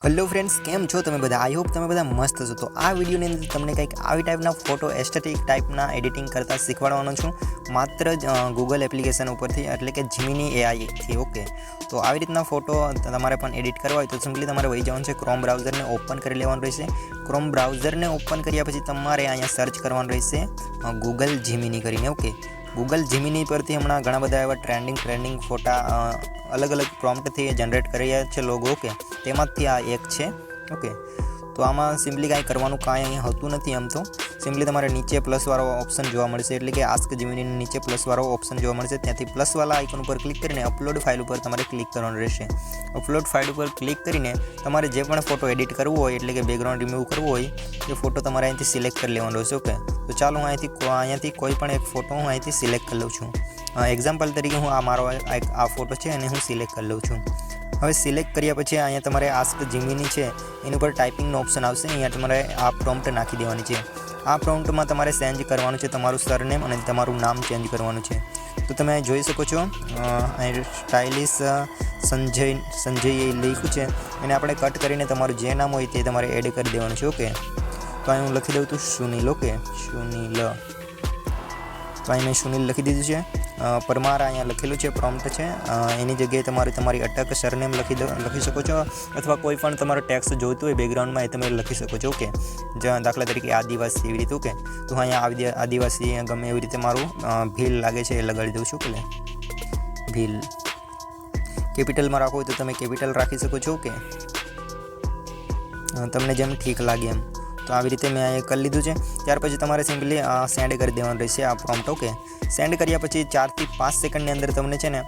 Hello friends came छो तमे बधा आई होप तमे बधा मस्त छो। तो आ वीडियो ने अंदर तमने कंईक આવી ટાઈપના ફોટો એસ્થેટિક ટાઈપના એડિટિંગ કરતા શીખવાડવાનો છું માત્ર ગૂગલ એપ્લિકેશન ઉપરથી એટલે કે જીમિની એઆઈ થી। ઓકે, તો આવી રીતના ફોટો તમારે પણ એડિટ કરવા હોય તો સિમ્પલી તમારે વહી જવાનું છે, ક્રોમ બ્રાઉઝરને ઓપન કરી લેવાનું રહેશે। ક્રોમ બ્રાઉઝરને ઓપન કર્યા પછી તમારે અહીંયા સર્ચ કરવાનું રહેશે ગૂગલ જીમિની કરીને। ઓકે, गूगल जीमिनी पर हमणा घणा बधा एवा ट्रेंडिंग फोटा अलग अलग प्रॉम्प्ट थी जनरेट करिया छे लोगो के तेमांथी आ एक छे। ओके, तो आमां सिम्पली कांई करवानुं कांई होतुं नथी। आम तो सिम्पली तमारे नीचे प्लस वाळो ऑप्शन जोवा मळशे एटले के आस्क जीमिनी नीचे प्लस वाळो ऑप्शन जोवा मळशे, त्यांथी प्लस वाला आइकन पर क्लिक करीने अपलोड फाइल पर तमारे क्लिक करवानुं रहेशे। अपलोड फाइल पर क्लिक करीने तमारे जे पण फोटो एडिट करवो होय एटले के बेकग्राउंड रिमूव करवो होय ए फोटो तमारे अहींथी सिलेक्ट करी लेवानो रहेशे। ओके, तो चालो हूँ अहींथी कोई पण एक फोटो हूँ अहींथी सिलेक्ट कर लऊं छूं। एक्जाम्पल तरीके हूँ आ मारो आ फोटो है अने हूँ सिलेक्ट कर लऊं छूं। हवे सिलेक्ट कर्या पछी अहींया तमारे आस्क जीमिनी छे एनी पर टाइपिंग ऑप्शन आवशे, अहींया तमारे आ प्रॉम्प्ट नाखी देवानी छे। आ प्रॉम्प्ट में तमारे चेन्ज करवानुं छे तमारुं सरनेम अने तमारुं नाम चेन्ज करवानुं छे। तो तमे अहीं जोई शको छो स्टाइलिश संजय लख्युं छे एने आपणे कट करीने तमारुं जे नाम होय ते तमारे एड करी देवानुं छे। ओके, तो अहीं हूँ लखी दऊँ तो सुनील। ओके, सुनील, तो अहीं मैं सुनील लखी दीधुं छे। परमार अहींया लखेलुं छे, प्रॉम्प्ट छे एनी जग्याए तमारे तमारी अटक सरनेम लखी शको छो अथवा कोई पण तमारो टेक्स्ट जोईतुं होय बेकग्राउंड में ए तमे लखी शको छो। ओके, दाखला तरीके आदिवासी एवी रीते। ओके, तो अहींया आदिवासी गमे एवी रीते मारुं भील लागे छे ए लगाड़ी दऊं छुं। के भील केपिटल में राखो तो तमे केपिटल राखी शको छो। ओके, तमने जेम ठीक लागे एम। तो आ रीते मैं अहीं कर लीधुं छे। त्यार पछी तमारे सिम्पली सेंड कर देवानुं रहेशे आ प्रॉम्प्ट। ओके, सेंड कर्या पछी 4 થી 5 सेकंड अंदर तमने छे ने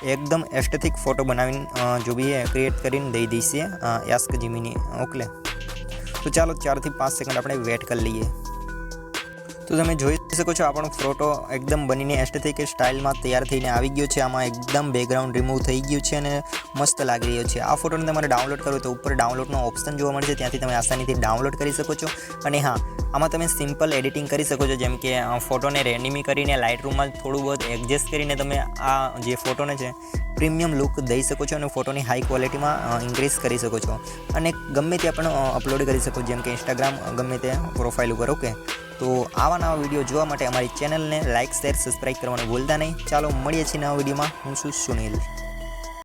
एकदम एस्थेटिक फोटो बनावीने जो भी है क्रिएट करीने दई दईशे आस्क जीमिनी। ओके, तो चलो 4 થી 5 सेकंड आपणे वेट कर लीए। तो तमे जोई शको छो आपणो फोटो एकदम बनीने एस्थेटिक स्टाइल में तैयार थईने आवी गयो छे। आमां एकदम बेकग्राउंड रिमूव थई गयुं छे अने मस्त लागी रह्यो छे। आ फोटोने तमारे डाउनलॉड करवो तो उपर डाउनलॉडनो ऑप्शन जोवा मळशे, त्यांथी तमे आसानीथी डाउनलॉड करी शको छो। अने हाँ, आमां तमे सिम्पल एडिटिंग करी शको छो, जेम के फोटोने रेंडमी करीने लाइटरूम में थोड़ुं बहुत एडजस्ट करीने तमे आ जे फोटोने छे प्रीमियम लुक दई शको छो अने फोटोनी हाई क्वॉलिटी में इंक्रीज करी शको छो अने गमे त्यां पण अपलोड करी शको, जेम के इंस्टाग्राम गमे ते प्रोफाइल पर। ओके, तो आवा नवा वीडियो जोवा माटे अमारी चेनल ने लाइक शेर सब्सक्राइब करवानुं भूलता नहीं। चालो मळीए छीए नवा वीडियो में। हूँ छुं सुनील।